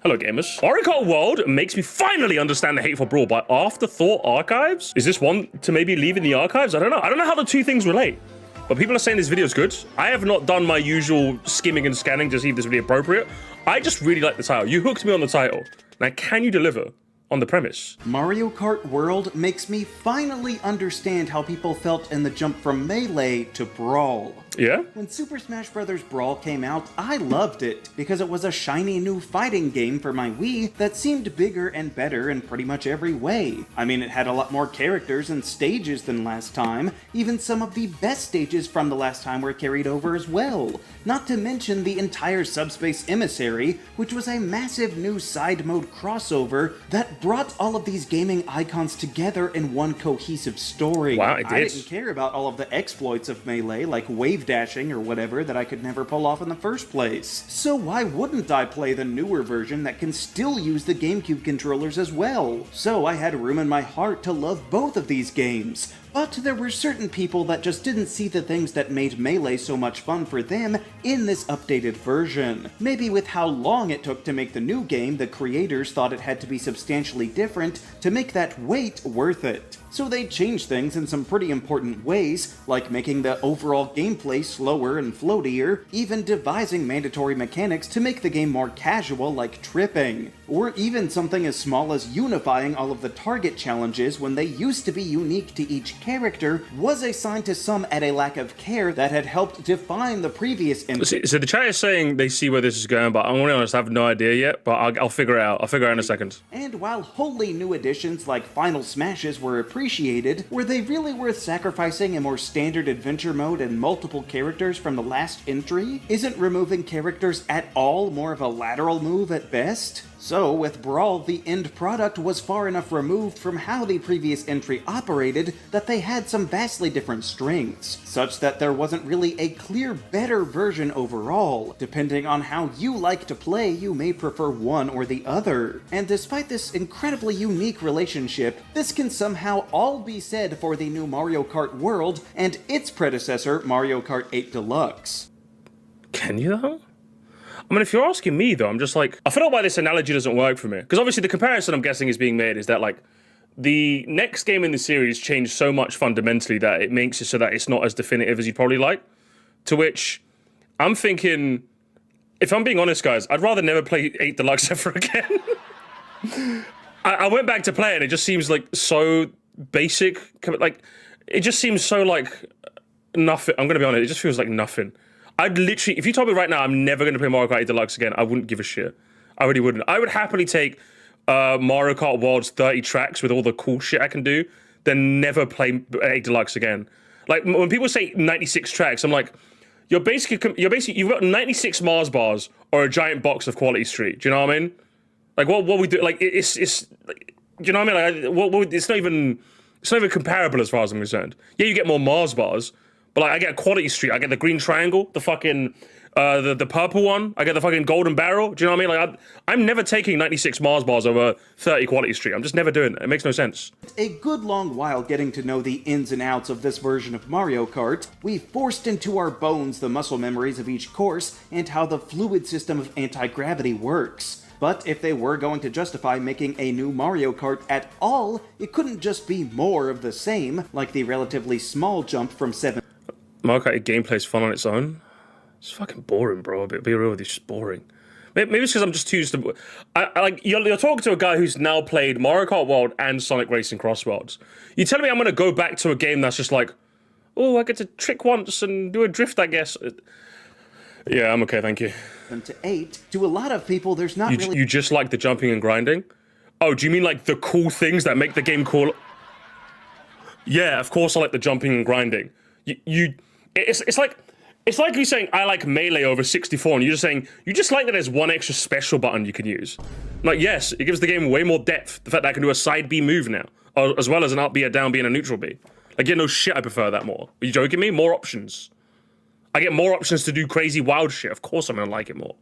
Hello gamers. Mario Kart World makes me finally understand the Hateful Brawl by Afterthought Archives. Is this one to maybe leave in the archives? I don't know. I don't know how the two things relate. But people are saying this video is good. I have not done my usual skimming and scanning to see if this video is appropriate. I just really like the title. You hooked me on the title. Now, can you deliver on the premise? Mario Kart World makes me finally understand how people felt in the jump from Melee to Brawl. Yeah? When Super Smash Bros. Brawl came out, I loved it, because it was a shiny new fighting game for my Wii that seemed bigger and better in pretty much every way. I mean, it had a lot more characters and stages than last time, even some of the best stages from the last time were carried over as well. Not to mention the entire Subspace Emissary, which was a massive new side mode crossover that brought all of these gaming icons together in one cohesive story. Wow, it did. I didn't care about all of the exploits of Melee, like wave dashing or whatever that I could never pull off in the first place. So why wouldn't I play the newer version that can still use the GameCube controllers as well? So I had room in my heart to love both of these games. But there were certain people that just didn't see the things that made Melee so much fun for them in this updated version. Maybe with how long it took to make the new game, the creators thought it had to be substantially different to make that wait worth it. So they changed things in some pretty important ways, like making the overall gameplay slower and floatier, even devising mandatory mechanics to make the game more casual, like tripping. Or even something as small as unifying all of the target challenges when they used to be unique to each character was assigned to some at a lack of care that had helped define the previous entry. So the chat is saying they see where this is going, but I'm gonna be honest, I have no idea yet, but I'll figure it out. I'll figure it out in a second. And while wholly new additions like Final Smashes were appreciated, were they really worth sacrificing a more standard adventure mode and multiple characters from the last entry? Isn't removing characters at all more of a lateral move at best? So, with Brawl, the end product was far enough removed from how the previous entry operated that they had some vastly different strengths, such that there wasn't really a clear better version overall. Depending on how you like to play, you may prefer one or the other. And despite this incredibly unique relationship, this can somehow all be said for the new Mario Kart World and its predecessor, Mario Kart 8 Deluxe. Can you though? I mean, if you're asking me, though, I'm just like, I feel like this analogy doesn't work for me. Because obviously the comparison I'm guessing is being made is that, like, the next game in the series changed so much fundamentally that it makes it so that it's not as definitive as you'd probably like. To which I'm thinking, if I'm being honest, guys, I'd rather never play 8 Deluxe ever again. I went back to play it, and it just seems, like, so basic. Like, it just seems so, like, nothing. I'm going to be honest, it just feels like nothing. I'd literally, if you told me right now I'm never going to play Mario Kart 8 Deluxe again, I wouldn't give a shit. I really wouldn't. I would happily take Mario Kart World's 30 tracks with all the cool shit I can do, then never play 8 Deluxe again. Like, when people say 96 tracks, I'm like, you've got 96 Mars bars or a giant box of Quality Street. Do you know what I mean? Like, what we do, like, it's like, do you know what I mean? Like, it's not even comparable as far as I'm concerned. Yeah, you get more Mars bars, but like, I get a Quality Street, I get the green triangle, the fucking, the purple one, I get the fucking golden barrel. Do you know what I mean? Like, I'm never taking 96 Mars bars over 30 Quality Street. I'm just never doing it. It makes no sense. A good long while getting to know the ins and outs of this version of Mario Kart, we forced into our bones the muscle memories of each course and how the fluid system of anti-gravity works. But if they were going to justify making a new Mario Kart at all, it couldn't just be more of the same, like the relatively small jump from 7. Mario Kart gameplay's fun on its own. It's fucking boring, bro. Be real with you, it's just boring. Maybe it's because I'm just too used to. Like you're talking to a guy who's now played Mario Kart World and Sonic Racing Cross Worlds. You telling me I'm gonna go back to a game that's just like, oh, I get to trick once and do a drift, I guess. Yeah, I'm okay, thank you. To 8, to a lot of people, there's not really. You just like the jumping and grinding? Oh, do you mean like the cool things that make the game cool? Yeah, of course I like the jumping and grinding. It's like you saying I like Melee over 64, and you're just saying you just like that there's one extra special button you can use. Like, yes, it gives the game way more depth. The fact that I can do a side B move now, as well as an up B, a down B, and a neutral B. Like, yeah, no shit, I prefer that more. Are you joking me? More options. I get more options to do crazy wild shit. Of course I'm gonna like it more.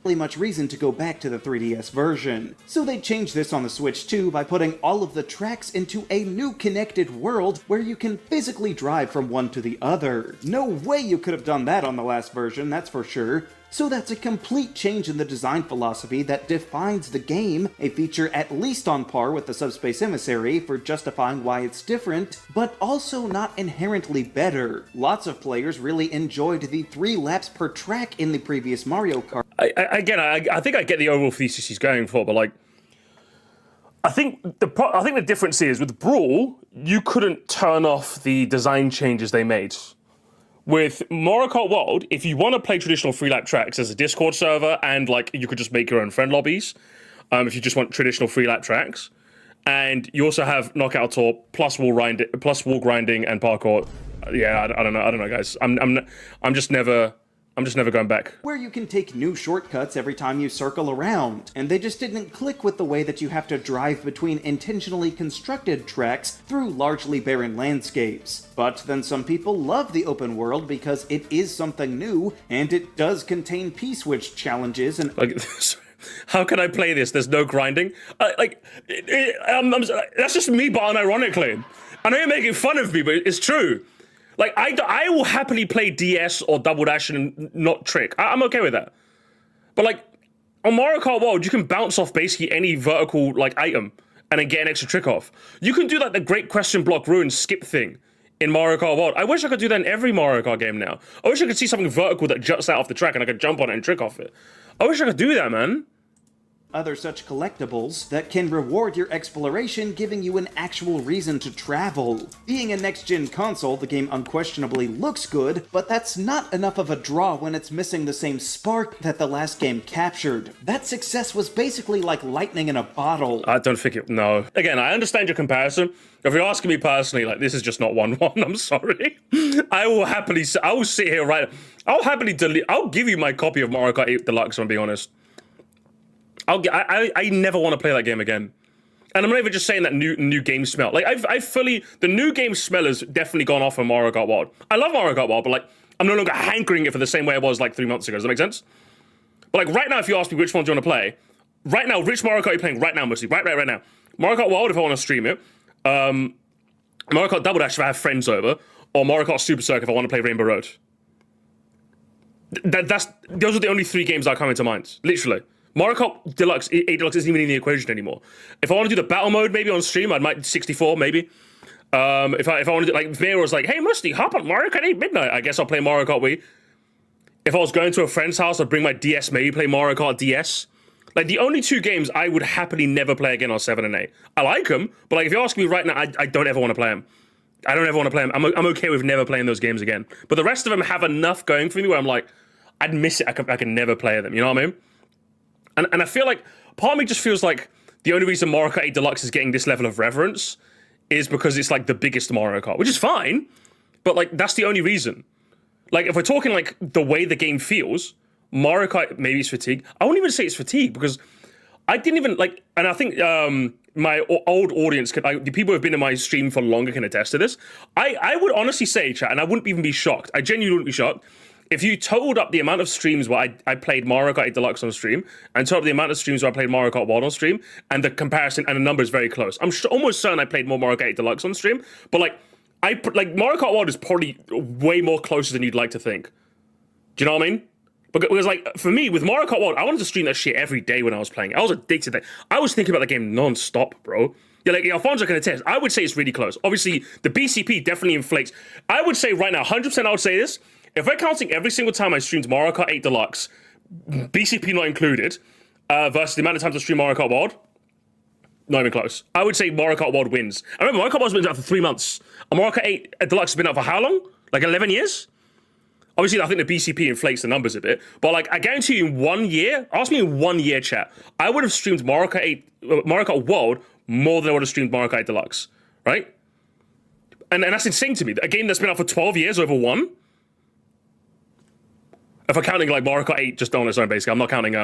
Much reason to go back to the 3DS version. So they changed this on the Switch too by putting all of the tracks into a new connected world where you can physically drive from one to the other. No way you could have done that on the last version, that's for sure. So that's a complete change in the design philosophy that defines the game, a feature at least on par with the Subspace Emissary for justifying why it's different, but also not inherently better. Lots of players really enjoyed the 3 laps per track in the previous Mario Kart. I think I get the overall thesis he's going for, but like, I think the difference is with Brawl, you couldn't turn off the design changes they made. With Mario Kart World, if you want to play traditional 3-lap tracks, there's a Discord server, and like you could just make your own friend lobbies. If you just want traditional 3-lap tracks, and you also have Knockout Tour plus wall grinding and parkour. Yeah, I don't know, guys. I'm just never going back. Where you can take new shortcuts every time you circle around, and they just didn't click with the way that you have to drive between intentionally constructed tracks through largely barren landscapes. But then some people love the open world because it is something new, and it does contain P-switch challenges and... Like, how can I play this? There's no grinding? That's just me, but unironically. I know you're making fun of me, but it's true. Like, I will happily play DS or Double Dash and not trick. I'm okay with that. But, like, on Mario Kart World, you can bounce off basically any vertical, like, item and then get an extra trick off. You can do, like, the Great Question Block Ruin skip thing in Mario Kart World. I wish I could do that in every Mario Kart game now. I wish I could see something vertical that juts out off the track and I could jump on it and trick off it. I wish I could do that, man. Other such collectibles that can reward your exploration, giving you an actual reason to travel. Being a next-gen console, the game unquestionably looks good, but that's not enough of a draw when it's missing the same spark that the last game captured. That success was basically like lightning in a bottle. I don't think it, no. Again, I understand your comparison. If you're asking me personally, like, this is just not 1-1, I'm sorry. I will sit here I'll happily delete, I'll give you my copy of Mario Kart 8 Deluxe, if I'm being honest. I never want to play that game again. And I'm not even just saying that new game smell. Like, the new game smell has definitely gone off on Mario Kart World. I love Mario Kart World, but like, I'm no longer hankering it for the same way I was like 3 months ago. Does that make sense? But like, right now, if you ask me which one do you want to play, right now, which Mario Kart are you playing right now, mostly? Right now. Mario Kart World if I want to stream it. Mario Kart Double Dash if I have friends over. Or Mario Kart Super Circuit if I want to play Rainbow Road. Those are the only 3 games that come into mind. Literally. Mario Kart Deluxe, 8 Deluxe isn't even in the equation anymore. If I want to do the battle mode maybe on stream, I might 64 maybe. If I want to do, like, if Mira was like, hey Moresty, hop on Mario Kart 8 Midnight, I guess I'll play Mario Kart Wii. If I was going to a friend's house, I'd bring my DS, maybe play Mario Kart DS. Like, the only 2 games I would happily never play again are 7 and 8. I like them, but like, if you ask me right now, I don't ever want to play them. I don't ever want to play them. I'm okay with never playing those games again. But the rest of them have enough going for me where I'm like, I'd miss it. I can never play them. You know what I mean? And I feel like, part of me just feels like the only reason Mario Kart 8 Deluxe is getting this level of reverence is because it's like the biggest Mario Kart, which is fine, but like, that's the only reason. Like, if we're talking like the way the game feels, Mario Kart, maybe it's fatigue. I wouldn't even say it's fatigue because I didn't even like, and I think my old audience, the people who have been in my stream for longer can attest to this. I would honestly say, chat, and I wouldn't even be shocked. I genuinely wouldn't be shocked. If you totaled up the amount of streams where I played Mario Kart 8 Deluxe on stream, and totaled up the amount of streams where I played Mario Kart World on stream, and the comparison and the number is very close. I'm almost certain I played more Mario Kart 8 Deluxe on stream, but like Mario Kart World is probably way more closer than you'd like to think. Do you know what I mean? Because like, for me, with Mario Kart World, I wanted to stream that shit every day when I was playing. I was addicted to that. I was thinking about the game non-stop, bro. Yeah, like, Alfonso can attest. I would say it's really close. Obviously, the BCP definitely inflates. I would say right now, 100% I would say this. If we're counting every single time I streamed Mario Kart 8 Deluxe, BCP not included, versus the amount of times I stream Mario Kart World, not even close. I would say Mario Kart World wins. I remember Mario Kart World's been out for 3 months. And Mario Kart 8 Deluxe has been out for how long? Like 11 years? Obviously, I think the BCP inflates the numbers a bit. But like, I guarantee you in 1 year, ask me in 1 year, chat, I would have streamed Mario Kart World more than I would have streamed Mario Kart 8 Deluxe, right? And that's insane to me. A game that's been out for 12 years over 1? If I'm counting like Mario Kart 8 just on its own, basically, I'm not counting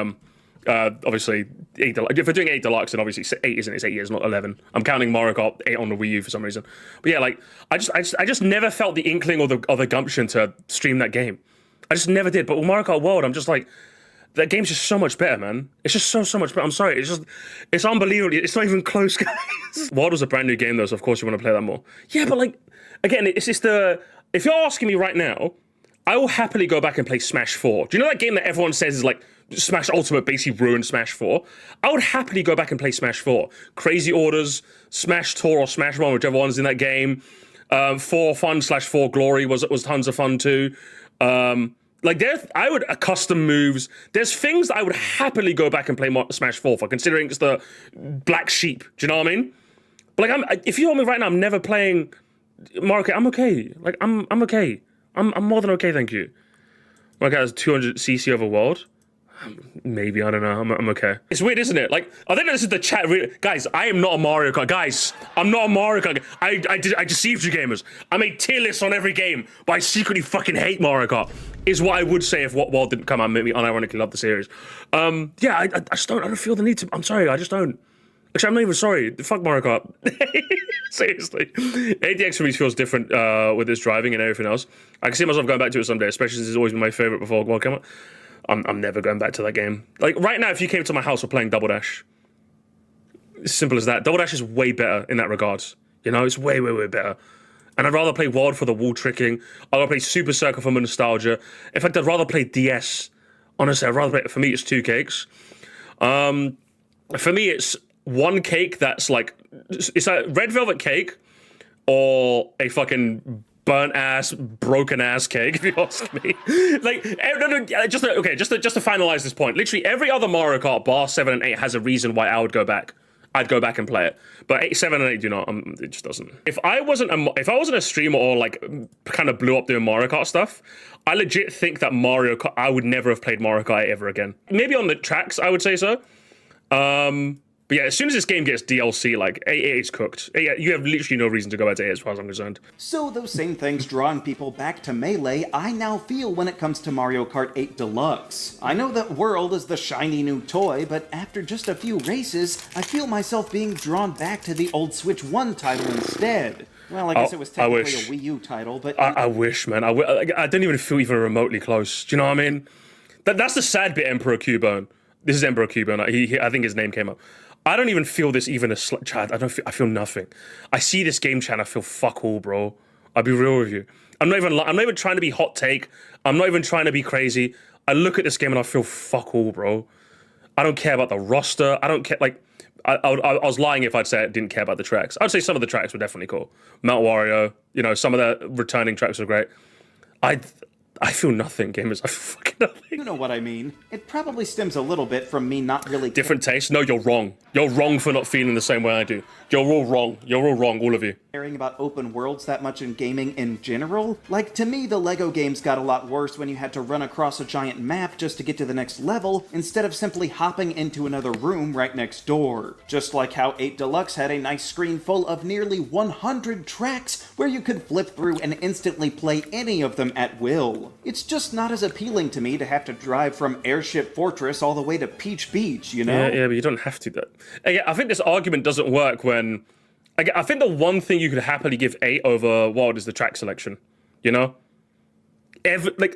obviously 8 Deluxe. If we're doing 8 Deluxe, then obviously 8 isn't. It's 8 years, not 11. I'm counting Mario Kart 8 on the Wii U for some reason. But yeah, like, I just never felt the inkling or the gumption to stream that game. I just never did. But with Mario Kart World, I'm just like, that game's just so much better, man. It's just so much better. I'm sorry. It's unbelievable. It's not even close, guys. World was a brand new game though, so of course you want to play that more. Yeah, but like, again, it's just if you're asking me right now, I will happily go back and play Smash 4. Do you know that game that everyone says is like Smash Ultimate basically ruined Smash 4? I would happily go back and play Smash 4. Crazy Orders, Smash Tour or Smash 1, whichever one's in that game. 4 Fun/4 Glory was tons of fun too. Like a custom moves. There's things that I would happily go back and play Smash 4 for, considering it's the black sheep. Do you know what I mean? But like, if you told me right now I'm never playing Mario Kart, I'm okay. Like I'm okay. I'm more than okay, thank you. Mario Kart has 200 CC over world. Maybe, I don't know. I'm okay. It's weird, isn't it? Like, I think this is the chat. Guys, I am not a Mario Kart. Guys, I'm not a Mario Kart. I deceived you gamers. I made tier lists on every game, but I secretly fucking hate Mario Kart. Is what I would say if what World didn't come out and make me unironically love the series. Yeah, I just don't feel the need to. I'm sorry, I just don't. Actually, I'm not even sorry. Fuck Mario Kart. Seriously. ADX for me feels different with its driving and everything else. I can see myself going back to it someday, especially since it's always been my favorite before World came out. I'm never going back to that game. Like, right now, if you came to my house, we're playing Double Dash. Simple as that. Double Dash is way better in that regard. You know, it's way, way, way better. And I'd rather play World for the wall tricking. I'd rather play Super Circle for my nostalgia. In fact, I'd rather play DS. Honestly, I'd rather play, for me, it's 2 cakes. For me, it's 1 cake that's like, it's a red velvet cake or a fucking burnt ass, broken ass cake, if you ask me. Like, just to finalize this point, literally every other Mario Kart bar 7 and 8 has a reason why I would go back. I'd go back and play it, but 7 and 8 do not. It just doesn't. If I wasn't a streamer or like kind of blew up doing Mario Kart stuff, I legit think that Mario Kart, I would never have played Mario Kart ever again. Maybe on the tracks, I would say so. But yeah, as soon as this game gets DLC, like, 8 is cooked. You have literally no reason to go back to 8 as far as I'm concerned. So those same things drawing people back to Melee, I now feel when it comes to Mario Kart 8 Deluxe. I know that World is the shiny new toy, but after just a few races, I feel myself being drawn back to the old Switch 1 title instead. Well, I guess it was technically a Wii U title, but... I wish, man. I don't even feel even remotely close. Do you know what I mean? That's the sad bit, Emperor Cubone. This is Emperor Cubone. I think his name came up. I don't even feel this even a Chad. I feel nothing. I see this game chat and I feel fuck all, bro. I'll be real with you. I'm not even trying to be hot take. I'm not even trying to be crazy. I look at this game and I feel fuck all, bro. I don't care about the roster. I don't care. Like, I was lying if I'd say I didn't care about the tracks. I'd say some of the tracks were definitely cool. Mount Wario, you know, some of the returning tracks were great. I feel nothing, gamers. I feel fucking nothing. You know what I mean. It probably stems a little bit from me not really... Different taste? No, you're wrong. You're wrong for not feeling the same way I do. You're all wrong. You're all wrong, all of you. Caring about open worlds that much in gaming in general? Like, to me, the LEGO games got a lot worse when you had to run across a giant map just to get to the next level, instead of simply hopping into another room right next door. Just like how 8 Deluxe had a nice screen full of nearly 100 tracks where you could flip through and instantly play any of them at will. It's just not as appealing to me to have to drive from Airship Fortress all the way to Peach Beach, you know? Yeah, but you don't have to, though. Again, I think this argument doesn't work when... I think the one thing you could happily give 8 over World is the track selection, you know?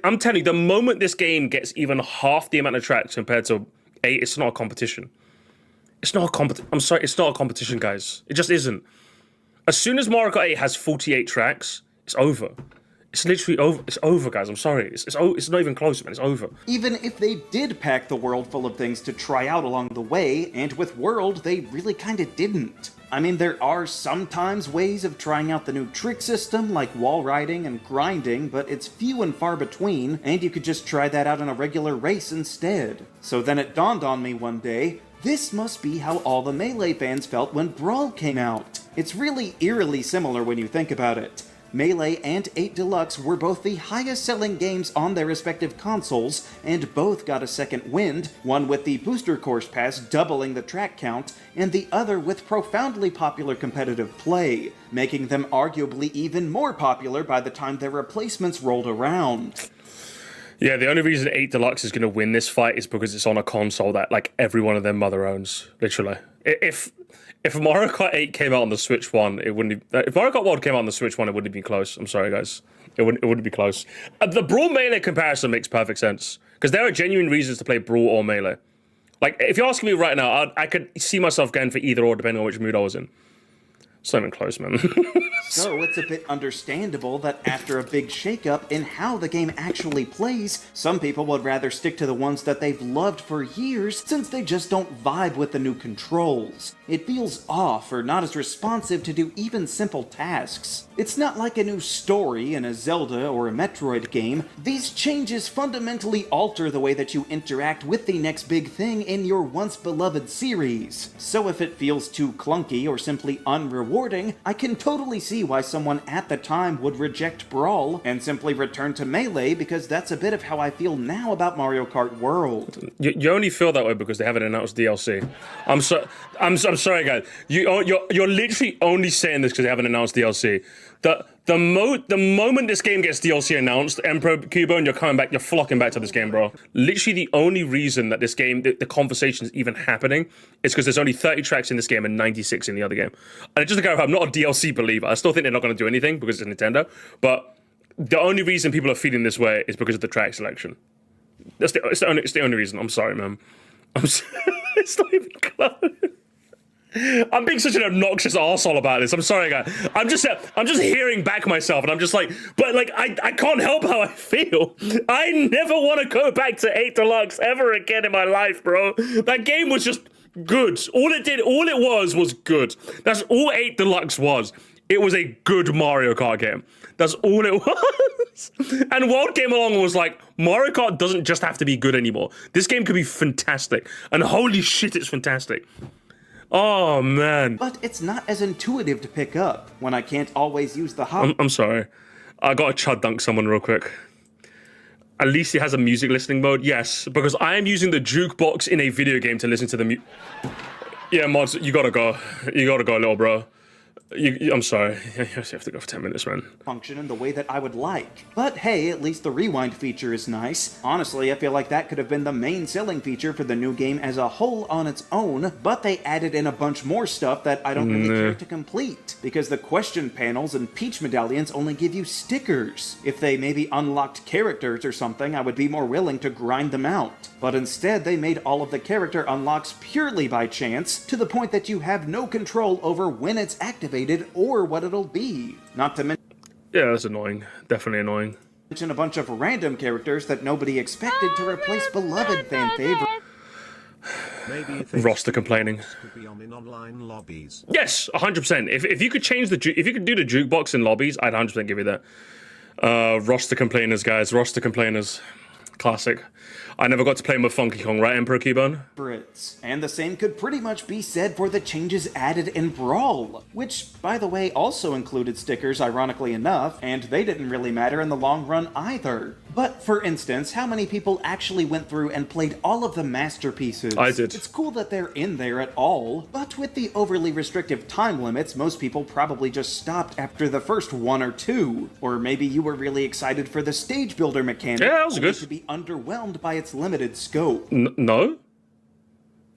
I'm telling you, the moment this game gets even half the amount of tracks compared to 8, it's not a competition. It's not a competition. I'm sorry, it's not a competition, guys. It just isn't. As soon as Mario Kart 8 has 48 tracks, it's over. It's literally over. It's over, guys. I'm sorry. It's not even close, man. It's over. Even if they did pack the world full of things to try out along the way, and with World, they really kinda didn't. I mean, there are sometimes ways of trying out the new trick system, like wall riding and grinding, but it's few and far between, and you could just try that out in a regular race instead. So then it dawned on me one day, this must be how all the Melee fans felt when Brawl came out. It's really eerily similar when you think about it. Melee and 8 Deluxe were both the highest selling games on their respective consoles, and both got a second wind, one with the Booster Course Pass doubling the track count, and the other with profoundly popular competitive play, making them arguably even more popular by the time their replacements rolled around. Yeah, the only reason 8 Deluxe is going to win this fight is because it's on a console that, like, every one of their mother owns, literally. If Mario Kart 8 came out on the Switch 1, it wouldn't have, if Mario Kart World came out on the Switch 1, it wouldn't have been close. I'm sorry, guys. It wouldn't be close. The Brawl Melee comparison makes perfect sense, because there are genuine reasons to play Brawl or Melee. Like, if you're asking me right now, I could see myself going for either or, depending on which mood I was in. It's not even close, man. So it's a bit understandable that after a big shakeup in how the game actually plays, some people would rather stick to the ones that they've loved for years since they just don't vibe with the new controls. It feels off or not as responsive to do even simple tasks. It's not like a new story in a Zelda or a Metroid game. These changes fundamentally alter the way that you interact with the next big thing in your once beloved series. So if it feels too clunky or simply unrewarding, I can totally see why someone at the time would reject Brawl and simply return to Melee, because that's a bit of how I feel now about Mario Kart World. You only feel that way because they haven't announced DLC. I'm sorry, guys. You're literally only saying this because they haven't announced DLC. The moment this game gets DLC announced, Emperor Cubone, you're flocking back to this game, bro. Literally the only reason that this game, the conversation is even happening is because there's only 30 tracks in this game and 96 in the other game. And just to clarify, I'm not a DLC believer. I still think they're not going to do anything because it's Nintendo. But the only reason people are feeling this way is because of the track selection. It's the only reason. I'm sorry, man. It's not even close. I'm being such an obnoxious arsehole about this. I'm sorry, guys. I'm just hearing back myself, and I'm just like, but like, I can't help how I feel. I never want to go back to 8 Deluxe ever again in my life, bro. That game was just good. All it was good. That's all 8 Deluxe was. It was a good Mario Kart game. That's all it was. And World came along and was like, Mario Kart doesn't just have to be good anymore. This game could be fantastic. And holy shit, it's fantastic. Oh, man. But it's not as intuitive to pick up when I can't always use the hub. I'm sorry. I gotta chud dunk someone real quick. At least it has a music listening mode. Yes, because I am using the jukebox in a video game to listen to the Yeah, Mods, you gotta go. You gotta go, little bro. I'm sorry. You have to go for 10 minutes, man. Function in the way that I would like. But hey, at least the rewind feature is nice. Honestly, I feel like that could have been the main selling feature for the new game as a whole on its own, but they added in a bunch more stuff that I don't really care to complete, because the question panels and Peach medallions only give you stickers. If they maybe unlocked characters or something, I would be more willing to grind them out. But instead, they made all of the character unlocks purely by chance, to the point that you have no control over when it's activated or what it'll be. Not to mention... Yeah, that's annoying. Definitely annoying. ...a bunch of random characters that nobody expected to replace beloved fan favorites. Maybe Roster complaining. Could be on in online lobbies. Yes, 100%. If you could change if you could do the jukebox in lobbies, I'd 100% give you that. Roster complainers, guys. Roster complainers. Classic. I never got to play with Funky Kong, right, Emperor Cubone? And the same could pretty much be said for the changes added in Brawl, which, by the way, also included stickers, ironically enough, and they didn't really matter in the long run either. But, for instance, how many people actually went through and played all of the masterpieces? I did. It's cool that they're in there at all, but with the overly restrictive time limits, most people probably just stopped after the first 1 or 2. Or maybe you were really excited for the stage builder mechanic, yeah, that was good, to be underwhelmed by its limited scope. No?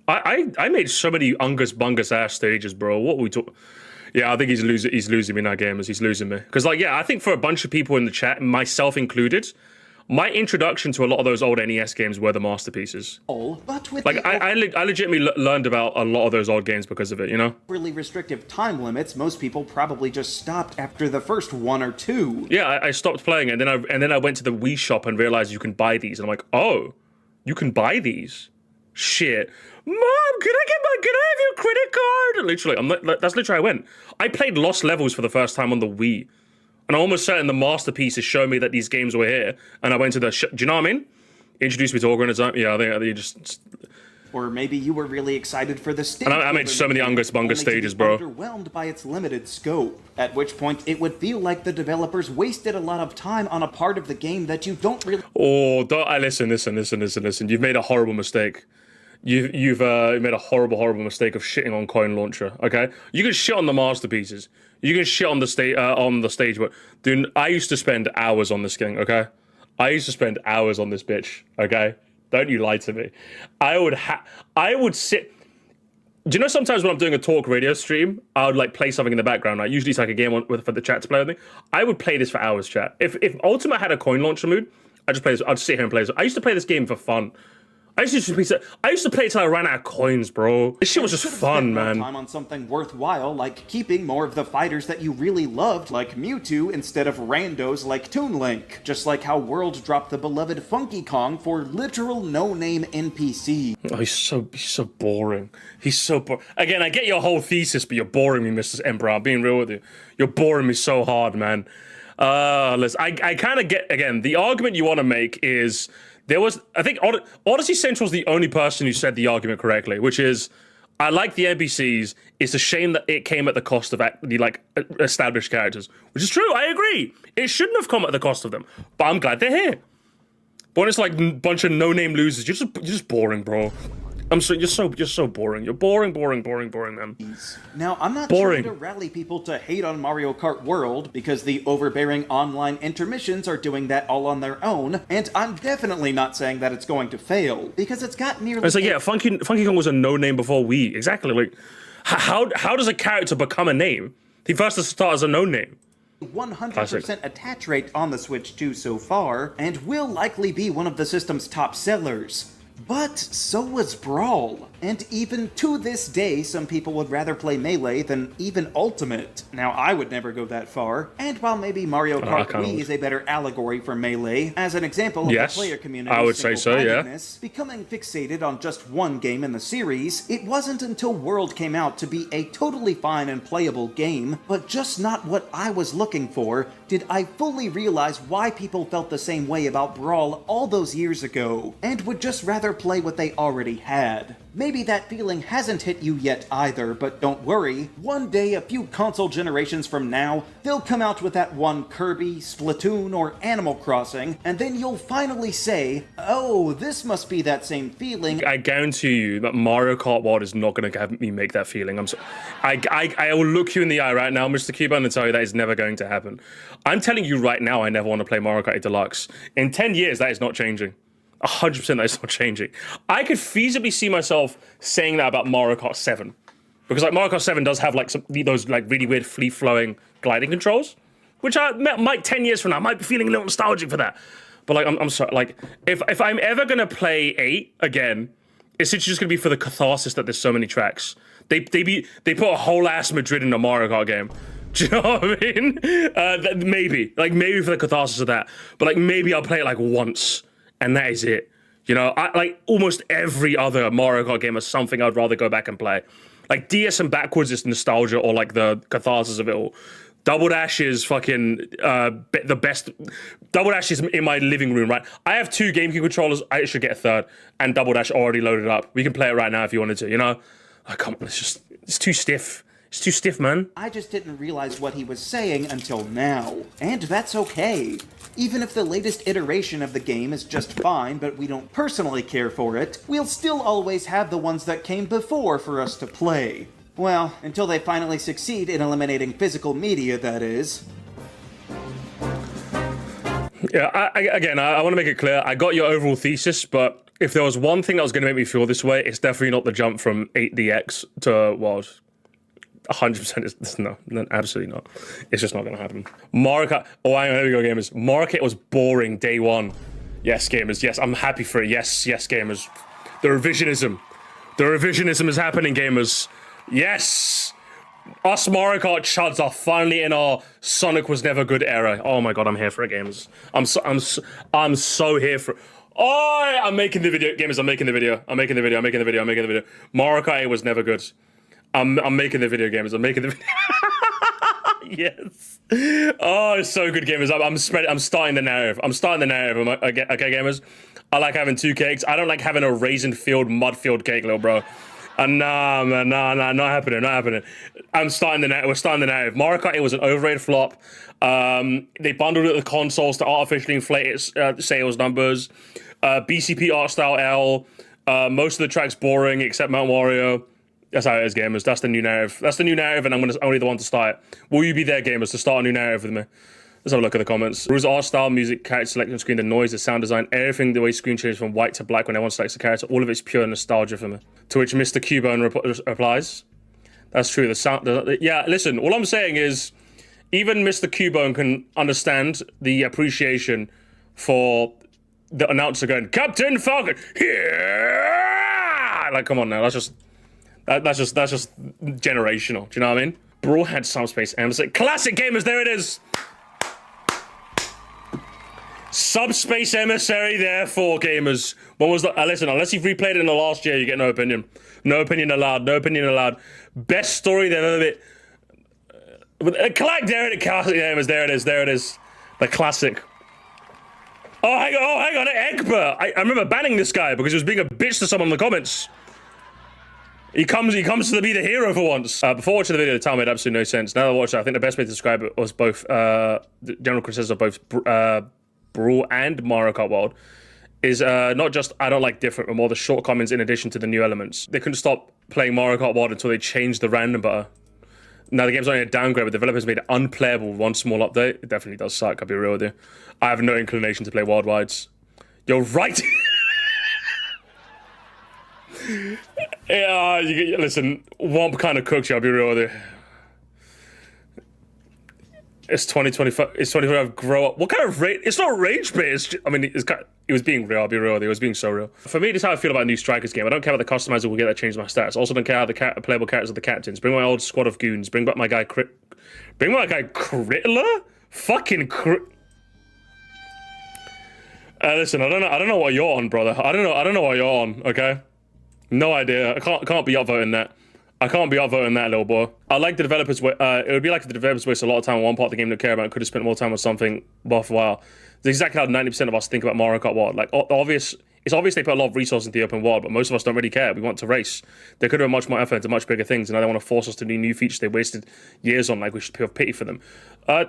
I made so many Ungus Bungus ass stages, bro. What were we talking? Yeah, I think he's losing me in that game. He's losing me. Because, like, yeah, I think for a bunch of people in the chat, myself included, my introduction to a lot of those old NES games were the masterpieces. But with like, I legitimately learned about a lot of those old games because of it, you know? Really restrictive time limits, most people probably just stopped after the first 1 or 2. Yeah, I stopped playing it, and then I went to the Wii shop and realized you can buy these. And I'm like, oh, you can buy these? Shit. Mom, can I have your credit card? Literally, that's literally how I went. I played Lost Levels for the first time on the Wii. And I almost certain the masterpieces showed me that these games were here. And I went to the do you know what I mean? Introduced me to organization. Yeah, I think you just... Or maybe you were really excited for the stage. And I made so many Ungus Bungus stages, bro. Underwhelmed by its limited scope. At which point, it would feel like the developers wasted a lot of time on a part of the game that you don't really... Oh, listen. You've made a horrible mistake. You've made a horrible mistake of shitting on Coin Launcher, okay? You can shit on the masterpieces. You can shit on the stage, but dude, I used to spend hours on this thing, okay? I used to spend hours on this bitch, okay? Don't you lie to me. I would sit... Do you know sometimes when I'm doing a talk radio stream, I would like play something in the background, right? Usually it's like a game for the chat to play with me. I would play this for hours, chat. If Ultima had a Coin Launcher mood, I'd just sit here and play this. I used to play this game for fun. I used to play till I ran out of coins, bro. This shit was just Should've fun, spent more man. time on something worthwhile, like keeping more of the fighters that you really loved, like Mewtwo, instead of randos like Toon Link. Just like how World dropped the beloved Funky Kong for literal no-name NPC. Oh, he's so boring. He's so boring. Again, I get your whole thesis, but you're boring me, Mr. Emperor. I'm being real with you. You're boring me so hard, man. Listen, I kind of get, again, the argument you want to make is, I think Odyssey Central is the only person who said the argument correctly, which is, I like the NPCs. It's a shame that it came at the cost of the established characters, which is true. I agree. It shouldn't have come at the cost of them, but I'm glad they're here. But when it's like a bunch of no-name losers, you're just boring, bro. You're so boring. You're boring, man. Now, I'm not Boring. trying to rally people to hate on Mario Kart World, because the overbearing online intermissions are doing that all on their own, and I'm definitely not saying that it's going to fail, because it's got nearly... It's like, yeah, Funky Kong was a no-name before Wii. Exactly. Like, how does a character become a name? He first has to start as a no-name. 100% attach rate on the Switch 2 so far, and will likely be one of the system's top sellers. But so was Brawl, and even to this day, some people would rather play Melee than even Ultimate. Now, I would never go that far, and while maybe Mario Kart Wii is a better allegory for Melee, as an example of the player community's I would say so, yeah. Becoming fixated on just one game in the series, it wasn't until World came out to be a totally fine and playable game, but just not what I was looking for, did I fully realize why people felt the same way about Brawl all those years ago, and would just rather play what they already had. Maybe that feeling hasn't hit you yet either, but don't worry. One day, a few console generations from now, they'll come out with that one Kirby, Splatoon, or Animal Crossing, and then you'll finally say, oh, this must be that same feeling. I guarantee you that Mario Kart World is not going to have me make that feeling. I will look you in the eye right now, Mr. Cuban, and tell you that is never going to happen. I'm telling you right now, I never want to play Mario Kart 8 Deluxe. In 10 years, that is not changing. 100% that is not changing. I could feasibly see myself saying that about Mario Kart 7. Because like Mario Kart 7 does have like those like really weird free-flowing gliding controls, which I might 10 years from now, I might be feeling a little nostalgic for that. But like, I'm sorry, like, if I'm ever gonna play 8 again, it's just gonna be for the catharsis that there's so many tracks. They put a whole ass Madrid in a Mario Kart game. Do you know what I mean? Maybe for the catharsis of that. But like, maybe I'll play it like once. And that is it. You know, like almost every other Mario Kart game is something I'd rather go back and play. Like DS and backwards is nostalgia or like the catharsis of it all. Double Dash is fucking the best. Double Dash is in my living room, right? I have 2 GameCube controllers. I should get a third. And Double Dash already loaded up. We can play it right now if you wanted to, you know? Oh, come on, it's too stiff. It's too stiff, man. I just didn't realize what he was saying until now. And that's okay. Even if the latest iteration of the game is just fine, but we don't personally care for it, we'll still always have the ones that came before for us to play. Well, until they finally succeed in eliminating physical media, that is. Yeah, I want to make it clear, I got your overall thesis, but if there was one thing that was going to make me feel this way, it's definitely not the jump from 8DX to World. 100% is no, absolutely not. It's just not going to happen. Mario Kart, there we go, gamers. Mario Kart was boring day one. Yes, gamers, yes, I'm happy for it. Yes, gamers. The revisionism is happening, gamers. Yes! Us Mario Kart chuds are finally in our Sonic was never good era. Oh my god, I'm here for it, gamers. I'm so here for it. Oh, I'm making the video, gamers. I'm making the video. Mario Kart 8 was never good. I'm making the video, gamers. I'm making the video. Yes. Oh, it's so good, gamers. I'm starting the narrative. Okay, gamers. I like having 2 cakes. I don't like having a raisin-filled, mud-filled cake, little bro. Nah, man, nah, not happening. We're starting the narrative. Mario Kart 8 was an overrated flop. They bundled it with the consoles to artificially inflate its sales numbers. BCP art style L. Most of the tracks boring except Mount Wario. That's how it is, gamers. That's the new narrative. And I'm only the one to start it. Will you be there, gamers, to start a new narrative with me? Let's have a look at the comments. Rules art style, music, character selection screen, the noise, the sound design, everything, the way screen changes from white to black when everyone selects a character, all of it's pure nostalgia for me. To which Mr. Cubone replies, that's true, the sound, yeah, listen, all I'm saying is, even Mr. Cubone can understand the appreciation for the announcer going, Captain Falcon, here! Like, come on now, that's just generational. Do you know what I mean? Brawl had Subspace Emissary. Classic gamers, there it is! Subspace Emissary, therefore, gamers. What was the... listen, unless you've replayed it in the last year, you get no opinion. No opinion allowed, no opinion allowed. Best story they've ever been... there it is, classic gamers, there it is, there it is. The classic. Oh, hang on, Egbert! I remember banning this guy because he was being a bitch to someone in the comments. He comes to be the hero for once. Before watching the video, the title made absolutely no sense. Now that I watched it, I think the best way to describe it was both, the general criticism of both Brawl and Mario Kart World is not just I don't like different, but more the shortcomings in addition to the new elements. They couldn't stop playing Mario Kart World until they changed the random button. Now the game's only a downgrade, but developers made it unplayable with one small update. It definitely does suck, I'll be real with you. I have no inclination to play Worldwides. You're right! Yeah, listen, Womp kind of cooks you, I'll be real with you. It's 2025, it's 2025, grow up. What kind of rage? It's not rage bait, I mean, it was being real, I'll be real with you, it was being so real. For me, this is how I feel about a new Strikers game. I don't care about the customizer will get that change my stats. I also don't care how the playable characters are the captains. Bring my old squad of goons, bring back my guy Crittler? Fucking listen, I don't know what you're on, brother. I don't know what you're on, okay? No idea. I can't be upvoting that. I can't be upvoting that, little boy. I like the developers. It would be like if the developers waste a lot of time on one part of the game they care about and could have spent more time on something worthwhile. It's exactly how 90% of us think about Mario Kart World. Like, it's obvious they put a lot of resources into the open world, but most of us don't really care. We want to race. They could have much more effort into much bigger things, and now they want to force us to do new features they wasted years on. Like, we should have pity for them. I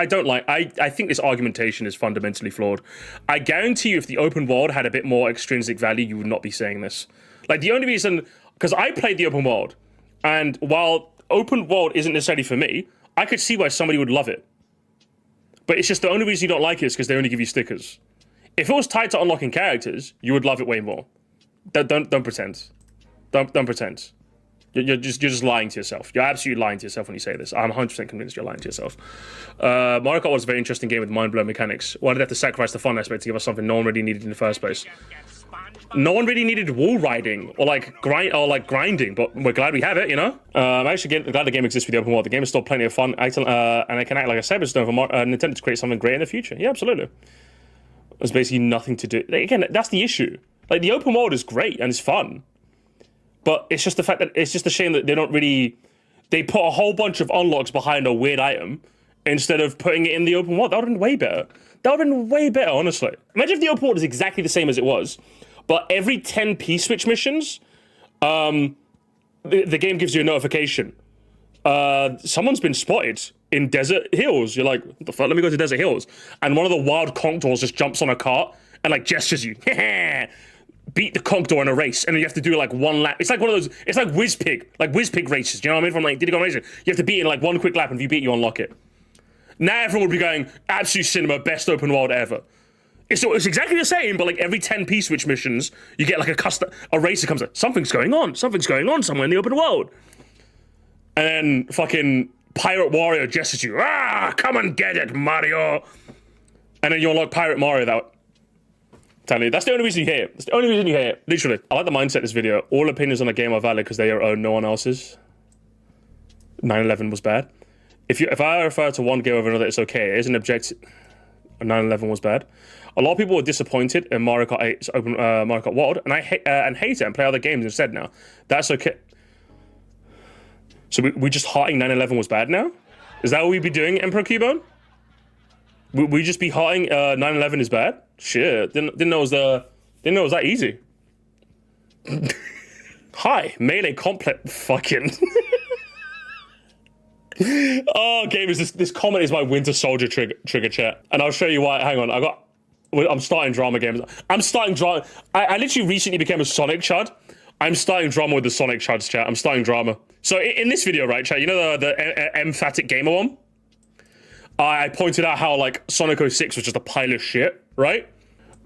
don't like. I think this argumentation is fundamentally flawed. I guarantee you, if the open world had a bit more extrinsic value, you would not be saying this. Like, the only reason, because I played the open world, and while open world isn't necessarily for me, I could see why somebody would love it. But it's just the only reason you don't like it is because they only give you stickers. If it was tied to unlocking characters, you would love it way more. Don't pretend. Don't pretend. You're just lying to yourself. You're absolutely lying to yourself when you say this. I'm 100% convinced you're lying to yourself. Mario Kart was a very interesting game with mind-blowing mechanics. Why did they have to sacrifice the fun aspect to give us something no one really needed in the first place? No one really needed wall riding or grinding, but we're glad we have it, you know? I'm actually glad the game exists with the open world. The game is still plenty of fun, and it can act like I said, but it's for Nintendo to create something great in the future. Yeah, absolutely. There's basically nothing to do. Again, that's the issue. Like, the open world is great and it's fun. But it's just the fact that it's just a shame that they put a whole bunch of unlocks behind a weird item instead of putting it in the open world. That would have been way better. That would have been way better, honestly. Imagine if the open world is exactly the same as it was, but every 10 P-switch missions, the game gives you a notification. Someone's been spotted in Desert Hills. You're like, what the fuck? Let me go to Desert Hills. And one of the wild contours just jumps on a cart and like gestures you. Beat the Contour in a race, and then you have to do like one lap. It's like one of those, it's like Whizpig races, do you know what I mean? From like Diddy Kong Racing. You have to beat it in like one quick lap, and if you beat, you unlock it. Now everyone would be going, absolute cinema, best open world ever. It's exactly the same, but like every 10 P-switch missions, you get like a racer comes up, something's going on somewhere in the open world. And then fucking Pirate Wario gestures you, come and get it, Mario. And then you unlock Pirate Mario that. Telling you, that's the only reason you hear it. That's the only reason you hear it. Literally. I like the mindset of this video. All opinions on a game are valid because they are owned, no one else's. 9/11 was bad. If I refer to one game over another, it's okay. It is an objective. 9/11 was bad. A lot of people were disappointed in Mario Kart 8's Mario Kart World, and hate it and play other games instead now. That's okay. So we just hearting 9/11 was bad now? Is that what we'd be doing, Emperor Cubone? We just be hearting 9/11 is bad? Shit, didn't know it was that easy. Hi, melee complex fucking. Oh, gamers, this comment is my Winter Soldier trigger chat, and I'll show you why. Hang on, I'm starting drama games. I'm starting drama. I literally recently became a Sonic chud. I'm starting drama with the Sonic chuds chat. I'm starting drama. So in this video, right, chat, you know the emphatic gamer one? I pointed out how like Sonic 06 was just a pile of shit, right?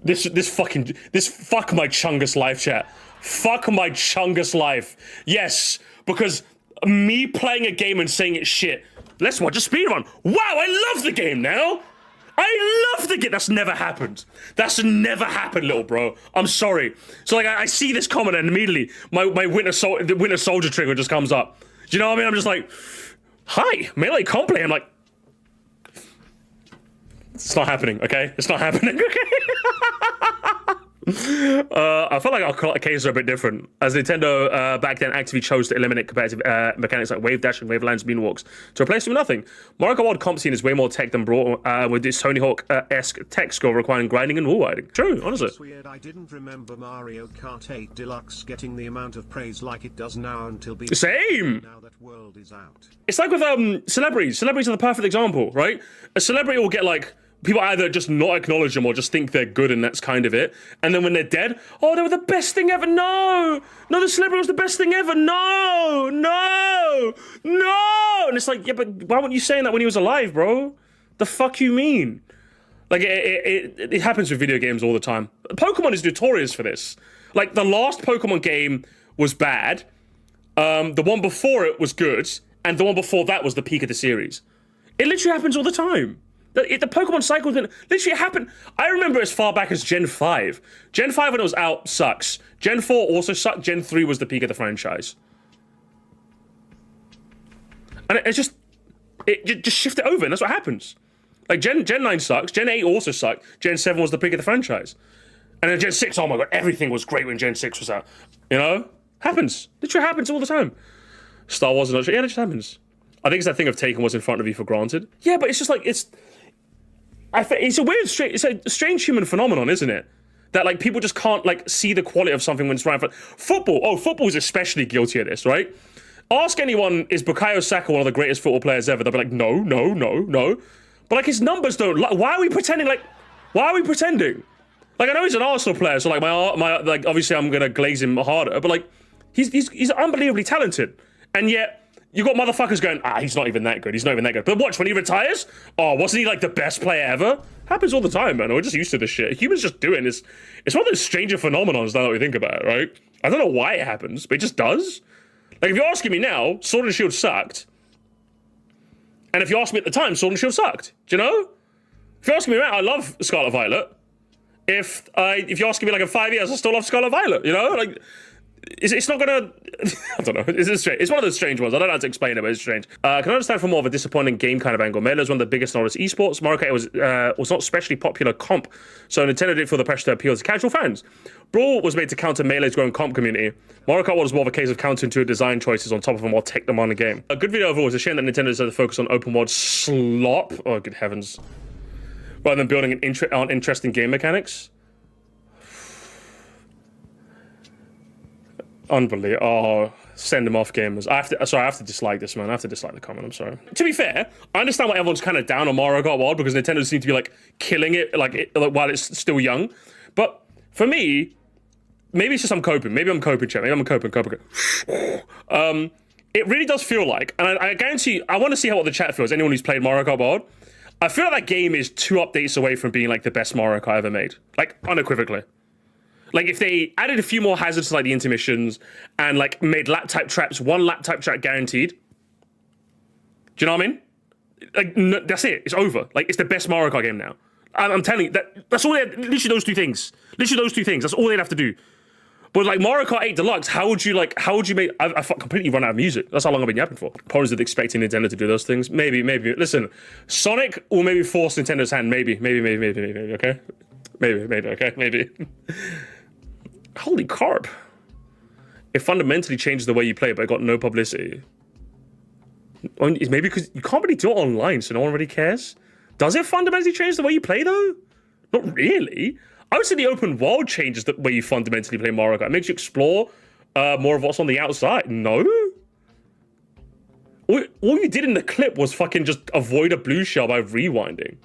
This fuck my Chungus life, chat. Fuck my Chungus life. Yes, because me playing a game and saying it's shit. Let's watch a speedrun. Wow, I love the game now. I love the game. That's never happened. That's never happened, little bro. I'm sorry. So like, I see this comment and immediately my Winter Soldier trigger just comes up. Do you know what I mean? I'm just like, hi, melee comp play. I'm like, it's not happening, okay? It's not happening, okay? I felt like our cases are a bit different, as Nintendo back then actively chose to eliminate competitive mechanics like wave dashing, wave lands, moonwalks to replace them with nothing. Mario Kart World comp scene is way more tech than Brawl, with this Tony Hawk-esque tech skill requiring grinding and wall riding. True, honestly. It's weird, I didn't remember Mario Kart 8 Deluxe getting the amount of praise like it does now until being Same. Now that World is out. It's like with celebrities. Celebrities are the perfect example, right? A celebrity will get like, people either just not acknowledge them or just think they're good and that's kind of it. And then when they're dead, oh, they were the best thing ever. No, the celebrity was the best thing ever. No. And it's like, yeah, but why weren't you saying that when he was alive, bro? The fuck you mean? Like, it happens with video games all the time. Pokemon is notorious for this. Like, the last Pokemon game was bad. The one before it was good. And the one before that was the peak of the series. It literally happens all the time. The Pokemon cycle literally happened. I remember as far back as Gen 5. Gen 5 when it was out sucks. Gen 4 also sucked. Gen 3 was the peak of the franchise. And it just shift it over, and that's what happens. Like Gen 9 sucks. Gen 8 also sucked. Gen 7 was the peak of the franchise. And then Gen 6, oh my god, everything was great when Gen 6 was out. You know? Happens. Literally happens all the time. Star Wars is not sure. Yeah, it just happens. I think it's that thing of taking what's in front of you for granted. Yeah, but it's just like, it's a weird, it's a strange human phenomenon, isn't it? That like people just can't like see the quality of something when it's right in front. Football is especially guilty of this, right? Ask anyone, is Bukayo Saka one of the greatest football players ever? They'll be like, no. But like his numbers don't. Why are we pretending? Like I know he's an Arsenal player, so like my like obviously I'm gonna glaze him harder. But like he's unbelievably talented, and yet. You got motherfuckers going, he's not even that good. But watch, when he retires, wasn't he like the best player ever? Happens all the time, man. We're just used to this shit. Humans just doing this. It's one of those stranger phenomenons now that we think about it, right? I don't know why it happens, but it just does. Like, if you're asking me now, Sword and Shield sucked. And if you asked me at the time, Sword and Shield sucked. Do you know? If you're asking me right, I love Scarlet Violet. If you're asking me like in 5 years, I still love Scarlet Violet, you know? Like... It's not gonna... I don't know. It's one of those strange ones. I don't know how to explain it, but it's strange. Can I understand from more of a disappointing game kind of angle? Melee is one of the biggest and oldest esports. Mario Kart was not especially popular comp, so Nintendo didn't feel the pressure to appeal to casual fans. Brawl was made to counter Melee's growing comp community. Mario Kart was more of a case of countering to design choices on top of a more tech-demanding game. A good video overall. It's a shame that Nintendo decided to focus on open world slop. Oh, good heavens. Rather than building on interesting game mechanics. Unbelievable. Oh, send them off, gamers. I have to dislike this, man. I have to dislike the comment. I'm sorry. To be fair, I understand why everyone's kind of down on Mario Kart World because Nintendo seems to be like killing it, like while it's still young. But for me, maybe it's just I'm coping. Maybe I'm coping, chat. Maybe I'm coping. It really does feel like, and I guarantee, I want to see how what the chat feels. Anyone who's played Mario Kart World, I feel like that game is 2 updates away from being like the best Mario Kart ever made, like unequivocally. Like, if they added a few more hazards to, like, the intermissions and, like, made lap-type traps, 1 lap-type trap guaranteed. Do you know what I mean? Like, no, that's it. It's over. Like, it's the best Mario Kart game now. I'm telling you, that's all they had, literally those 2 things. That's all they'd have to do. But, like, Mario Kart 8 Deluxe, how would you make... I've completely run out of music. That's how long I've been yapping for. Problems with expecting Nintendo to do those things. Maybe. Listen, Sonic will maybe force Nintendo's hand. Maybe, okay? Maybe. Holy carp. It fundamentally changes the way you play, but it got no publicity. It's maybe because you can't really do it online, so no one really cares. Does it fundamentally change the way you play, though? Not really. I would say the open world changes the way you fundamentally play Mario Kart. It makes you explore more of what's on the outside. No? All you did in the clip was fucking just avoid a blue shell by rewinding.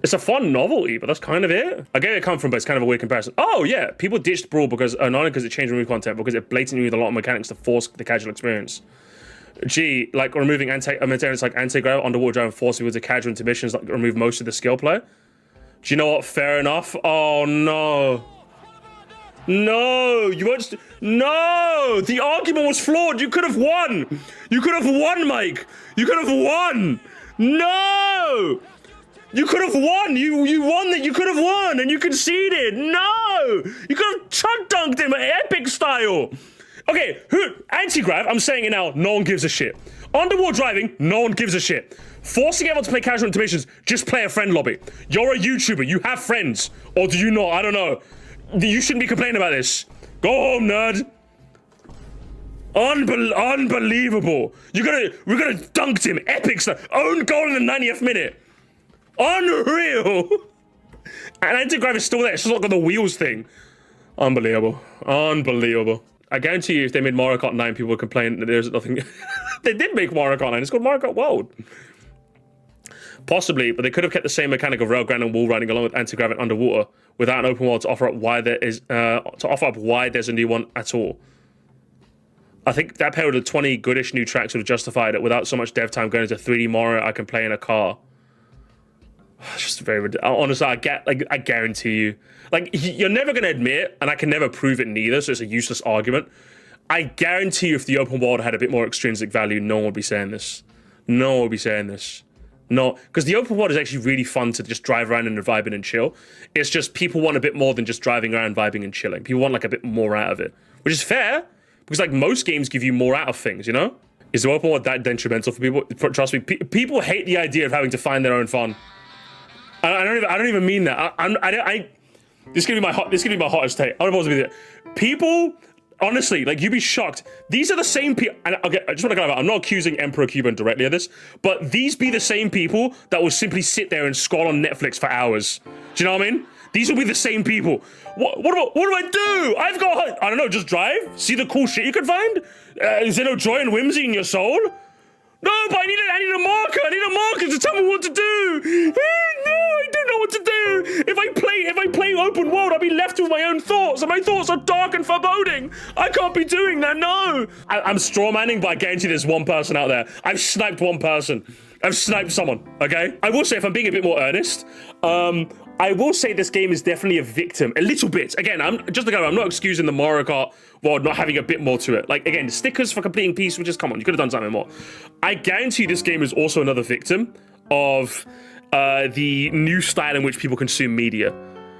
It's a fun novelty, but that's kind of it. I get where it comes from, but it's kind of a weird comparison. Oh, yeah. People ditched Brawl because, not only because it changed remove content, because it blatantly used a lot of mechanics to force the casual experience. Gee, like removing mechanics like anti-grav, underwater drive, and forcing people to casual intermissions, like remove most of the skill play. Do you know what? Fair enough. Oh, no. No, you won't. No, the argument was flawed. You could have won. You could have won, Mike. You could have won. No. You could have won. You won that. You could have won, and you conceded. No, you could have chuck dunked him epic style. Okay, anti-grav. I'm saying it now. No one gives a shit. Underwater driving. No one gives a shit. Forcing everyone to play casual intermissions. Just play a friend lobby. You're a YouTuber. You have friends, or do you not? I don't know. You shouldn't be complaining about this. Go home, nerd. Unbelievable. We're gonna dunked him. Epic stuff. Own goal in the 90th minute. Unreal. And anti-grav is still there. It's just like the wheels thing. Unbelievable. Unbelievable. I guarantee you if they made Mario Kart 9, people would complain that there's nothing. They did make Mario Kart 9. It's called Mario Kart World. Possibly, but they could have kept the same mechanic of railgun and wall riding along with anti-grav and underwater without an open world to offer up why there's a new one at all. I think that paired with 20 goodish new tracks would have justified it without so much dev time going into 3D Mario I can play in a car. It's just very ridiculous. Honestly, I guarantee you. Like, you're never going to admit, and I can never prove it neither, so it's a useless argument. I guarantee you if the open world had a bit more extrinsic value, no one would be saying this. No one would be saying this. No, because the open world is actually really fun to just drive around and vibing and chill. It's just people want a bit more than just driving around, vibing and chilling. People want like a bit more out of it, which is fair, because like most games give you more out of things, you know? Is the open world that detrimental for people? Trust me, people hate the idea of having to find their own fun. I don't even mean that. This is gonna be my hottest take. I don't want to be there. People, honestly, like, you'd be shocked. These are the same people. And okay, I just want to clarify. I'm not accusing Emperor Cuban directly of this, but these be the same people that will simply sit there and scroll on Netflix for hours. Do you know what I mean? These will be the same people. What do I do? I don't know. Just drive. See the cool shit you can find. Is there no joy and whimsy in your soul? No, but I need a marker. I need a marker to tell me what to do. No, I don't know what to do. If I play open world, I'll be left with my own thoughts, and my thoughts are dark and foreboding. I can't be doing that. No, I'm straw manning, but I guarantee there's one person out there. I've sniped one person. I've sniped someone. Okay. I will say, if I'm being a bit more earnest, I will say this game is definitely a victim, a little bit. Again, I'm not excusing the Mario Kart world not having a bit more to it. Like, again, stickers for completing piece, which is, come on, you could have done something more. I guarantee this game is also another victim of the new style in which people consume media.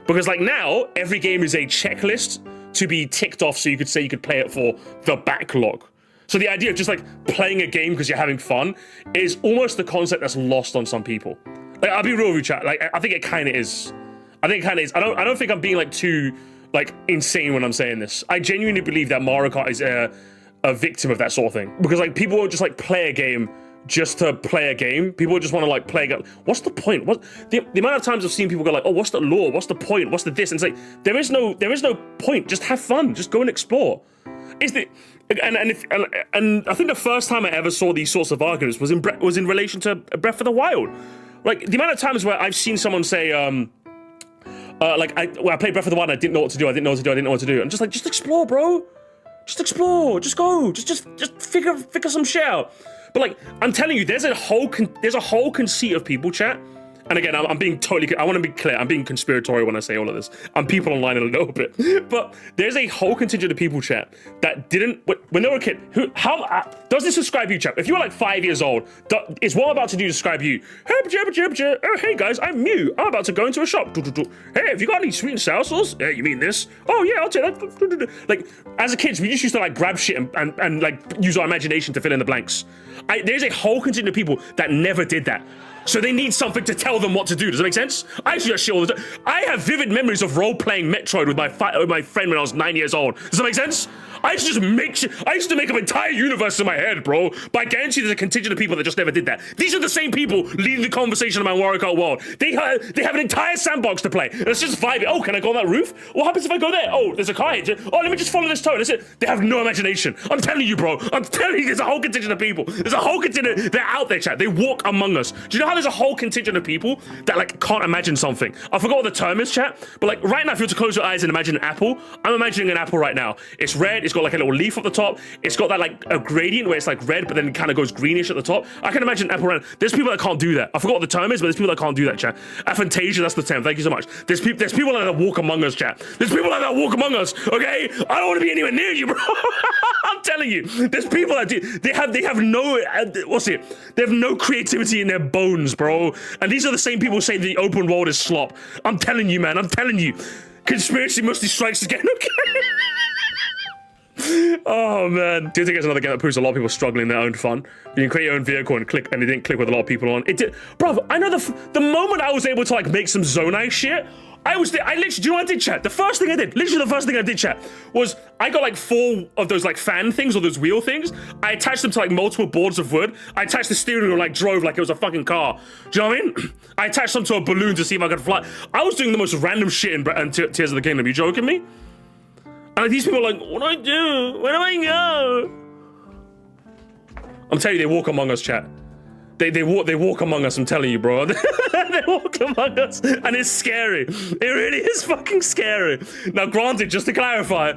Because like now, every game is a checklist to be ticked off so you could say you could play it for the backlog. So the idea of just like playing a game because you're having fun is almost the concept that's lost on some people. Like, I'll be real with you, chat. Like, I think it kind of is. I don't think I'm being like too like insane when I'm saying this. I genuinely believe that Mario Kart is a victim of that sort of thing, because like people won't just like play a game just to play a game. People just want to like play a game. What's the point? What the amount of times I've seen people go like, oh, what's the lore? What's the point? What's the this? And it's like there is no point. Just have fun. Just go and explore. And I think the first time I ever saw these sorts of arguments was in relation to Breath of the Wild. Like, the amount of times where I've seen someone say, I played Breath of the Wild and I didn't know what to do. And just like, just explore, bro. Just explore. Just go. Just figure some shit out. But like, I'm telling you, there's a whole conceit of people, chat. And again, I'm being totally, I want to be clear, I'm being conspiratorial when I say all of this. I'm people online a little bit. But there's a whole contingent of people, chat, that didn't, when they were a kid, does this describe you, chat? If you were like 5 years old, is what I'm about to do describe you? Oh, hey guys, I'm Mew. I'm about to go into a shop. Hey, have you got any sweet and sour sauce? Yeah, you mean this? Oh yeah, I'll take that. Like, as a kids, we just used to like grab shit and like use our imagination to fill in the blanks. There's a whole contingent of people that never did that. So they need something to tell them what to do. Does that make sense? I used to do that shit all the time. I have vivid memories of role-playing Metroid with my friend when I was 9 years old. Does that make sense? I used to just make shit. I used to make up entire universe in my head, bro. But I guarantee there's a contingent of people that just never did that. These are the same people leading the conversation about Mario Kart World. They have an entire sandbox to play. And it's just vibing. Oh, can I go on that roof? What happens if I go there? Oh, there's a car here. Oh, let me just follow this turn. That's it. They have no imagination. I'm telling you, bro. I'm telling you, there's a whole contingent of people. There's a whole contingent. They're out there, chat. They walk among us. Do you know how there's a whole contingent of people that like can't imagine something? I forgot what the term is, chat. But like right now, if you were to close your eyes and imagine an apple, I'm imagining an apple right now. It's red. It's got like a little leaf at the top. It's got that like a gradient where it's like red, but then it kind of goes greenish at the top. I can imagine apple random. There's people that can't do that. I forgot what the term is, but there's people that can't do that, chat. Aphantasia, that's the term. Thank you so much. There's people that walk among us, chat. There's people that walk among us, okay? I don't want to be anywhere near you, bro. I'm telling you. There's people that do. They have no, what's it? They have no creativity in their bones, bro. And these are the same people saying the open world is slop. I'm telling you, man. I'm telling you. Conspiracy mostly strikes again, okay? Oh man, do you think it's another game that proves a lot of people struggling in their own fun? You can create your own vehicle and click, and it didn't click with a lot of people on. It did, bro. I know the moment I was able to like make some Zonai shit, I literally, do you know what I did, chat? The first thing I did, chat, was I got like 4 of those like fan things or those wheel things. I attached them to like multiple boards of wood. I attached the steering wheel and like drove like it was a fucking car. Do you know what I mean? I attached them to a balloon to see if I could fly. I was doing the most random shit in Tears of the Kingdom. You joking me? And like, these people are like, what do I do? Where do I go? I'm telling you, they walk among us, chat. They walk among us, I'm telling you, bro. They walk among us, and it's scary. It really is fucking scary. Now, granted, just to clarify,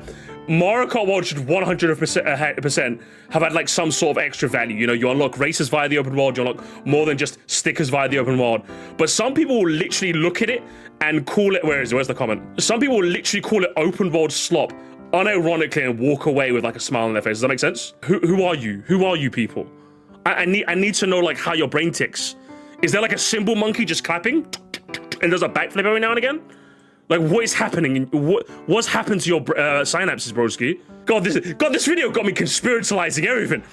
Mario Kart World should 100% have had like some sort of extra value. You know, you unlock races via the open world, you unlock more than just stickers via the open world. But some people will literally look at it and call it, where's the comment? Some people will literally call it open world slop, unironically, and walk away with like a smile on their face. Does that make sense? Who are you? Who are you people? I need to know like how your brain ticks. Is there like a cymbal monkey just clapping and does a backflip every now and again? Like what is happening? What's happened to your synapses, broski? God, this video got me conspiritualizing everything.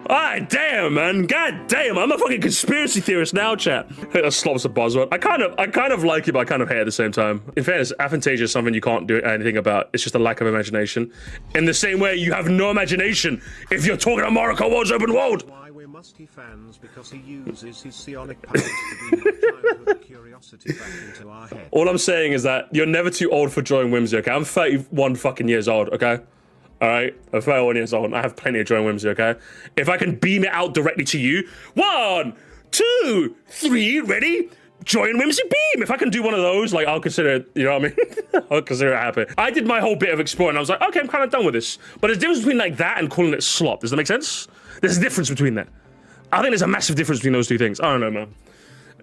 Ah, damn, man. God damn, I'm a fucking conspiracy theorist now, chat. That slop's a buzzword. I kind of like it, but I kind of hate it at the same time. In fairness, aphantasia is something you can't do anything about. It's just a lack of imagination. In the same way, you have no imagination if you're talking about Mario Kart World's open world. Why we're musty fans because he uses his psionic powers to bring our childhood curiosity back into our head. All I'm saying is that you're never too old for joy and whimsy, okay? I'm 31 fucking years old, okay? All right, I'm 31 years old. I have plenty of joy and whimsy, okay? If I can beam it out directly to you, 1, 2, 3, ready? Joy and whimsy beam. If I can do one of those, like, I'll consider it, you know what I mean? I'll consider it happy. I did my whole bit of exploring. I was like, okay, I'm kind of done with this. But there's a difference between like that and calling it slop. Does that make sense? There's a difference between that. I think there's a massive difference between those two things. I don't know, man.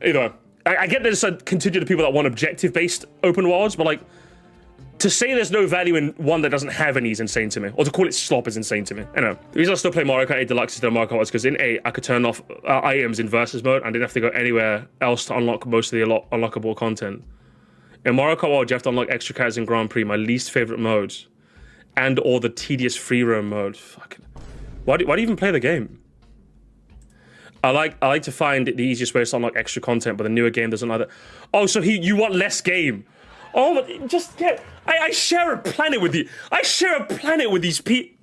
Either way, I get there's a contingent of people that want objective-based open worlds, but like, to say there's no value in one that doesn't have any is insane to me. Or to call it slop is insane to me. I know. The reason I still play Mario Kart 8 Deluxe instead of Mario Kart was because in 8, I could turn off items in versus mode and didn't have to go anywhere else to unlock most of the unlockable content. In Mario Kart World, you have to unlock extra characters in Grand Prix, my least favorite modes, and or the tedious free roam mode. Fucking. Why do you even play the game? I like to find the easiest way to unlock extra content, but the newer game doesn't like that. Oh, so you want less game? Oh, but just get. I share a planet with you. I share a planet with these people.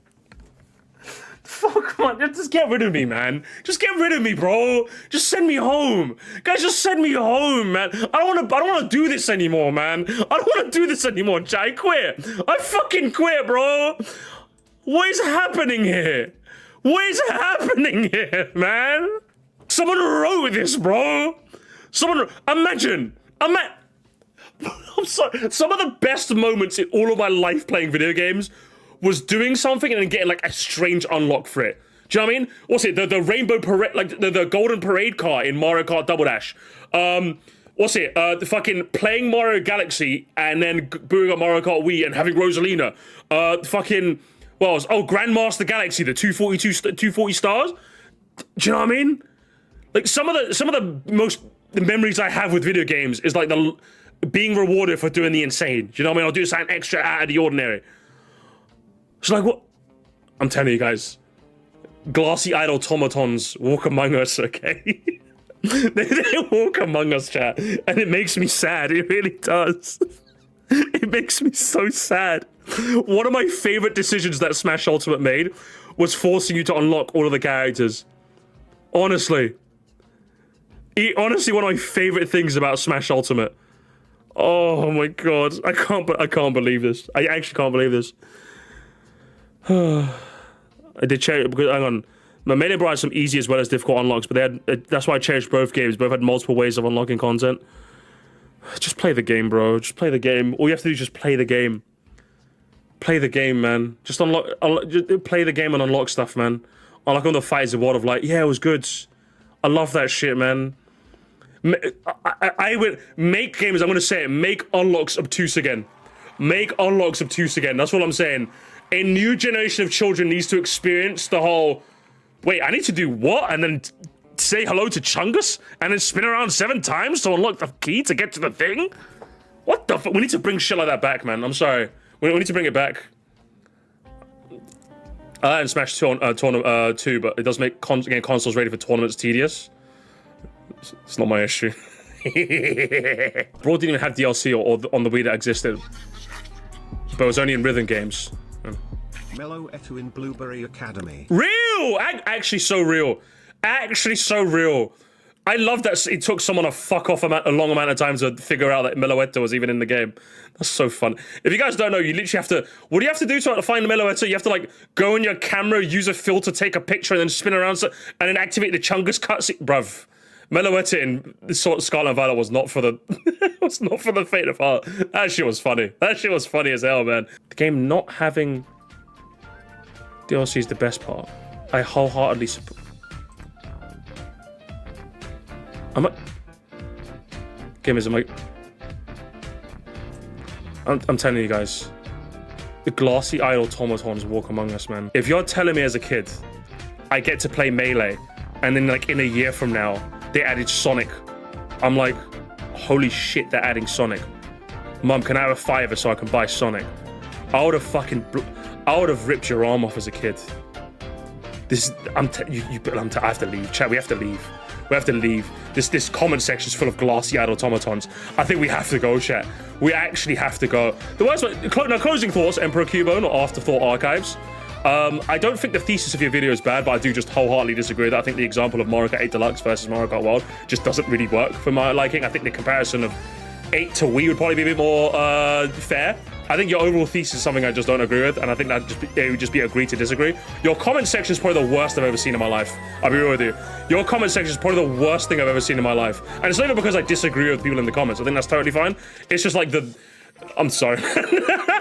Fuck, man, just get rid of me, man. Just get rid of me, bro. Just send me home, guys. Just send me home, man. I don't want to do this anymore, man. I don't want to do this anymore. I quit. I fucking quit, bro. What is happening here? What is happening here, man? Someone wrote this, bro. Imagine. I'm sorry. Some of the best moments in all of my life playing video games was doing something and then getting like a strange unlock for it. Do you know what I mean? What's it? The rainbow parade, like the golden parade car in Mario Kart Double Dash. What's it? The fucking playing Mario Galaxy and then booing up Mario Kart Wii and having Rosalina. Fucking what else? Oh, Grandmaster Galaxy, the 240 stars. Do you know what I mean? Like some of the memories I have with video games is like the being rewarded for doing the insane. Do you know what I mean? I'll do something extra out of the ordinary. It's like what? I'm telling you guys, glassy-eyed automatons walk among us, okay? they walk among us, chat, and it makes me sad. It really does. It makes me so sad. One of my favorite decisions that Smash Ultimate made was forcing you to unlock all of the characters. Honestly, one of my favorite things about Smash Ultimate. Oh my god, I can't believe this. I actually can't believe this. I did cherish because hang on, I made it brought some easy as well as difficult unlocks, but they had that's why I cherished both games. Both had multiple ways of unlocking content. Just play the game, bro. Just play the game. All you have to do is just play the game. Play the game, man. Just just play the game and unlock stuff, man. Unlock all the fights in World of Light. Yeah, it was good. I love that shit, man. I would make games. I'm gonna say it. Make unlocks obtuse again. Make unlocks obtuse again. That's what I'm saying. A new generation of children needs to experience the whole. Wait, I need to do what? And then say hello to Chungus, and then spin around 7 times to unlock the key to get to the thing. What the fuck? We need to bring shit like that back, man. I'm sorry. We need to bring it back. And Smash 2, but it does make getting consoles ready for tournaments tedious. It's not my issue. Brawl didn't even have DLC or on the Wii that existed, but it was only in rhythm games. Mellow Etu in Blueberry Academy. Real! Actually so real. Actually so real. I love that it took someone a long amount of time to figure out that Meloetta was even in the game. That's so fun. If you guys don't know, you literally have to... What do you have to do to find Meloetta? You have to, like, go in your camera, use a filter, take a picture, and then spin around, and then activate the Chungus cutscene. Bruv. Meloetta in Scarlet and Violet was not for the... was not for the faint of heart. That shit was funny. That shit was funny as hell, man. The game not having DLC is the best part. I wholeheartedly support... I'm telling you guys, the glassy-eyed automatons walk among us, man. If you're telling me as a kid, I get to play Melee, and then like in a year from now, they added Sonic, I'm like, holy shit, they're adding Sonic. Mum, can I have a $5 so I can buy Sonic? I would have ripped your arm off as a kid. I have to leave, chat. We have to leave. We have to leave. This comment section is full of glassy-eyed automatons. I think we have to go, chat. We actually have to go. The worst one, now closing thoughts, Emperor Cubo, not Afterthought Archives. I don't think the thesis of your video is bad, but I do just wholeheartedly disagree with that. I think the example of Mario Kart 8 Deluxe versus Mario Kart World just doesn't really work for my liking. I think the comparison of 8 to Wii would probably be a bit more fair. I think your overall thesis is something I just don't agree with, and I think that it would just be agree to disagree. Your comment section is probably the worst I've ever seen in my life. I'll be real with you. Your comment section is probably the worst thing I've ever seen in my life. And it's not even because I disagree with people in the comments. I think that's totally fine. It's just like I'm sorry.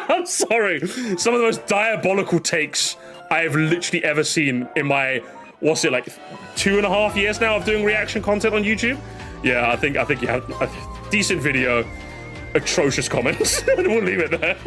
I'm sorry. Some of the most diabolical takes I have literally ever seen in my, what's it, like 2.5 years now of doing reaction content on YouTube? Yeah, I think you have a decent video, atrocious comments, and we'll leave it there.